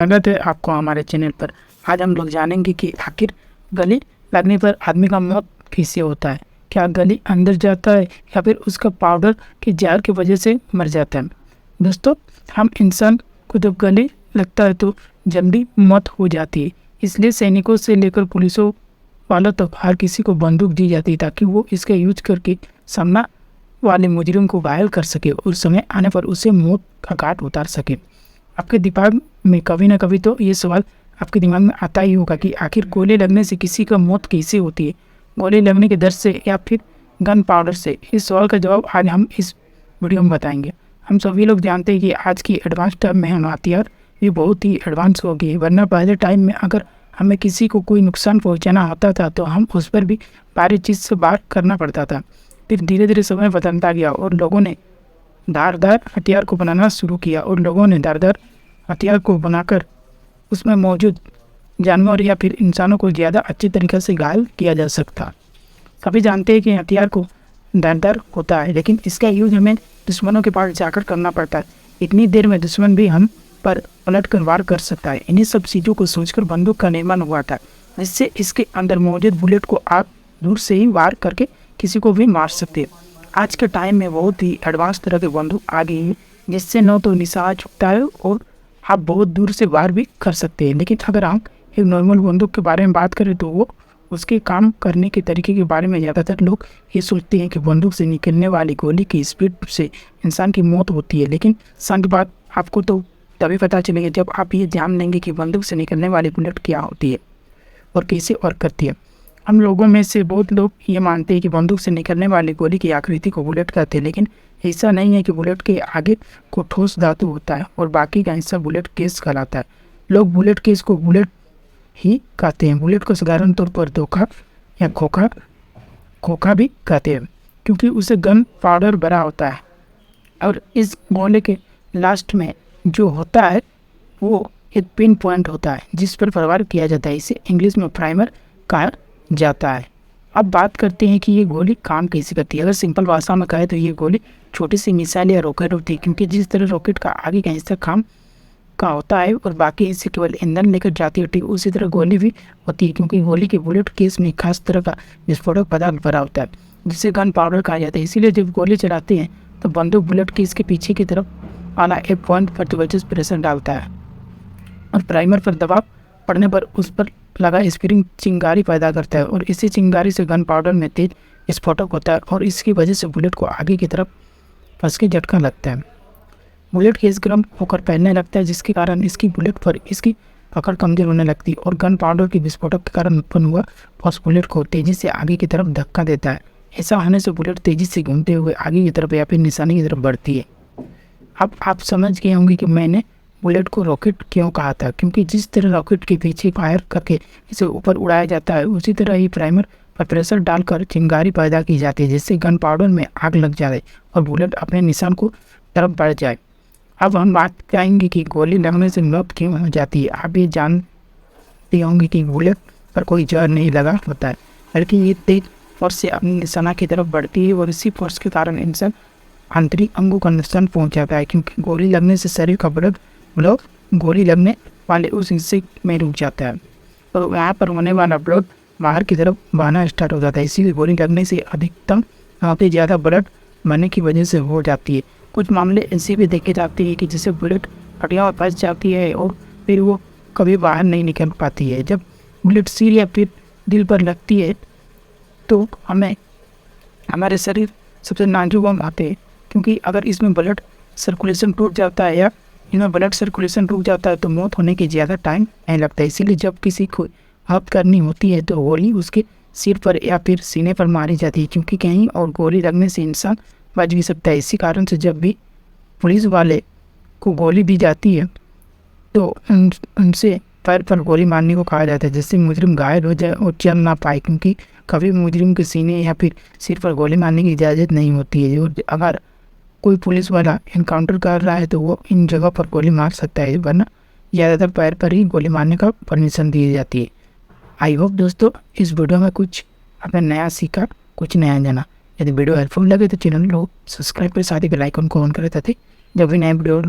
स्वागत है आपको हमारे चैनल पर। आज हम लोग जानेंगे कि आखिर गले लगने पर आदमी का मौत कैसे होता है। क्या गले अंदर जाता है या फिर उसका पाउडर के जहर की वजह से मर जाता है। दोस्तों, हम इंसान को जब गले लगता है तो जल्दी मौत हो जाती है। इसलिए सैनिकों से लेकर पुलिसों वालों तक हर किसी को बंदूक दी जाती है ताकि वो इसका यूज करके सामना वाले मुजरिम को घायल कर सके और समय आने पर उसे मौत का घाट उतार सके। आपके दिमाग में कभी ना कभी तो ये सवाल आपके दिमाग में आता ही होगा कि आखिर गोली लगने से किसी का मौत कैसे होती है, गोली लगने के डर से या फिर गन पाउडर से। इस सवाल का जवाब आज हम इस वीडियो में बताएंगे। हम सभी लोग जानते हैं कि आज की एडवांस टाइम में हथियार ये बहुत ही एडवांस हो गई है, वरना पहले टाइम में अगर हमें किसी को कोई नुकसान पहुंचाना होता था तो हम उस पर भी भारी चीज़ से वार करना पड़ता था। फिर धीरे धीरे समय बदलता गया और लोगों ने धारदार हथियार को बनाना शुरू किया और लोगों ने धारदार हथियार को बनाकर उसमें मौजूद जानवर या फिर इंसानों को ज़्यादा अच्छी तरीके से घायल किया जा सकता। सभी जानते हैं कि हथियार को धारदार होता है, लेकिन इसका यूज हमें दुश्मनों के पास जाकर करना पड़ता है। इतनी देर में दुश्मन भी हम पर पलट कर वार कर सकता है। इन्हीं सब चीज़ों को सोचकर बंदूक का निर्माण हुआ था, जिससे इसके अंदर मौजूद बुलेट को आप दूर से ही वार करके किसी को भी मार सकते हैं। आज के टाइम में बहुत ही एडवांस तरह के बंदूक आ गई है, जिससे न तो निशाना चुकता है और आप बहुत दूर से वार भी कर सकते हैं। लेकिन अगर हम एक नॉर्मल बंदूक के बारे में बात करें तो वो उसके काम करने के तरीके के बारे में ज़्यादातर लोग ये सोचते हैं कि बंदूक से निकलने वाली गोली की स्पीड से इंसान की मौत होती है। लेकिन सच बात आपको तो तभी पता चलेगी जब आप ये जान लेंगे कि बंदूक से निकलने वाली बुलेट क्या होती है और कैसे वर्क करती है। हम लोगों में से बहुत लोग ये मानते हैं कि बंदूक से निकलने वाली गोली की आकृति को बुलेट कहते हैं, लेकिन ऐसा नहीं है कि बुलेट के आगे को ठोस धातु होता है और बाकी का हिस्सा बुलेट केस कहलाता है। लोग बुलेट केस को बुलेट ही कहते हैं। बुलेट को साधारण तौर पर धोखा या खोखा भी कहते हैं, क्योंकि उसे गन पाउडर भरा होता है और इस गोले के लास्ट में जो होता है वो एक पिन पॉइंट होता है जिस पर प्रहार किया जाता है। इसे इंग्लिश में प्राइमर कहा जाता है। अब बात करते हैं कि ये गोली काम कैसे करती है। अगर सिंपल भाषा में कहे तो ये गोली छोटी सी मिसाइल या रॉकेट होती है, क्योंकि जिस तरह रॉकेट का आगे का हिस्सा काम का होता है और बाकी हिस्से केवल ईंधन लेकर जाती है, उसी तरह गोली भी होती है, क्योंकि गोली के बुलेट केस में खास तरह का विस्फोटक पदार्थ भरा होता है जिसे गन पाउडर कहा जाता है। इसीलिए जब गोली चलाते हैं तो बंदूक बुलेट केस के पीछे की तरफ वाला एक पॉइंट पर जबरदस्त प्रेशर डालता है और प्राइमर पर दबाव पड़ने पर उस पर लगा स्प्रिंग चिंगारी पैदा करता है और इसी चिंगारी से गन पाउडर में तेज विस्फोटक होता है और इसकी वजह से बुलेट को आगे की तरफ फंस के झटका लगता है। बुलेट केस गर्म होकर फैलने लगता है, जिसके कारण इसकी बुलेट पर इसकी पकड़ कमजोर होने लगती है और गन पाउडर के विस्फोटक के कारण उत्पन्न हुआ फॉस बुलेट को तेजी से आगे की तरफ धक्का देता है। ऐसा होने से बुलेट तेजी से घूमते हुए आगे की तरफ या फिर निशाने की तरफ बढ़ती है। अब आप समझ गए होंगे कि मैंने बुलेट को रॉकेट क्यों कहा था, क्योंकि जिस तरह रॉकेट के पीछे फायर करके इसे ऊपर उड़ाया जाता है, उसी तरह ही प्राइमर पर प्रेशर डालकर चिंगारी पैदा की जाती है, जिससे गन पाउडर में आग लग जाए और बुलेट अपने निशान को तरफ बढ़ जाए। अब हम बात करेंगे कि गोली लगने से मौत क्यों हो जाती है। आप ये जानते होंगे कि बुलेट पर कोई जहर नहीं लगा होता है, बल्कि ये तेज फोर्स से अपने निशाना की तरफ बढ़ती है और इसी फोर्स के कारण इंसान आंतरिक अंगों का नुकसान पहुँच जाता है, क्योंकि गोली लगने से शरीर का ब्लड गोली लगने वाले उस हिस्से में रुक जाता है और यहाँ पर होने वाला ब्लड बाहर की तरफ बहना स्टार्ट हो जाता है। इसीलिए गोली लगने से अधिकतम काफ़ी ज़्यादा ब्लड बनने की वजह से हो जाती है। कुछ मामले ऐसे भी देखे जाते हैं कि जैसे बुलेट हड्डियों में फंस जाती है और फिर वो कभी बाहर नहीं निकल पाती है। जब बुलेट सिर या फिर दिल पर लगती है तो हमारे शरीर सबसे नाजुक अंग आते हैं, क्योंकि अगर इसमें ब्लड सर्कुलेशन टूट जाता है या इनमें ब्लड सर्कुलेशन रुक जाता है तो मौत होने की ज़्यादा टाइम नहीं लगता है। इसीलिए जब किसी को हत्या करनी होती है तो गोली उसके सिर पर या फिर सीने पर मारी जाती है, क्योंकि कहीं और गोली लगने से इंसान बच भी सकता है। इसी कारण से जब भी पुलिस वाले को गोली दी जाती है तो उनसे पैर पर गोली मारने को कहा जाता है, जिससे मुजरिम घायल हो जाए और चल ना पाए, क्योंकि कभी मुजरिम के सीने या फिर सिर पर गोली मारने की इजाज़त नहीं होती है। और अगर कोई पुलिस वाला इनकाउंटर कर रहा है तो वो इन जगह पर गोली मार सकता है, वरना ज़्यादातर पैर पर ही गोली मारने का परमिशन दी जाती है। आई होप दोस्तों इस वीडियो में कुछ आपने नया सीखा, कुछ नया जाना। यदि वीडियो हेल्पफुल लगे तो चैनल को सब्सक्राइब कर साथ ही बेल आइकन को ऑन करें ताकि जब भी नया वीडियो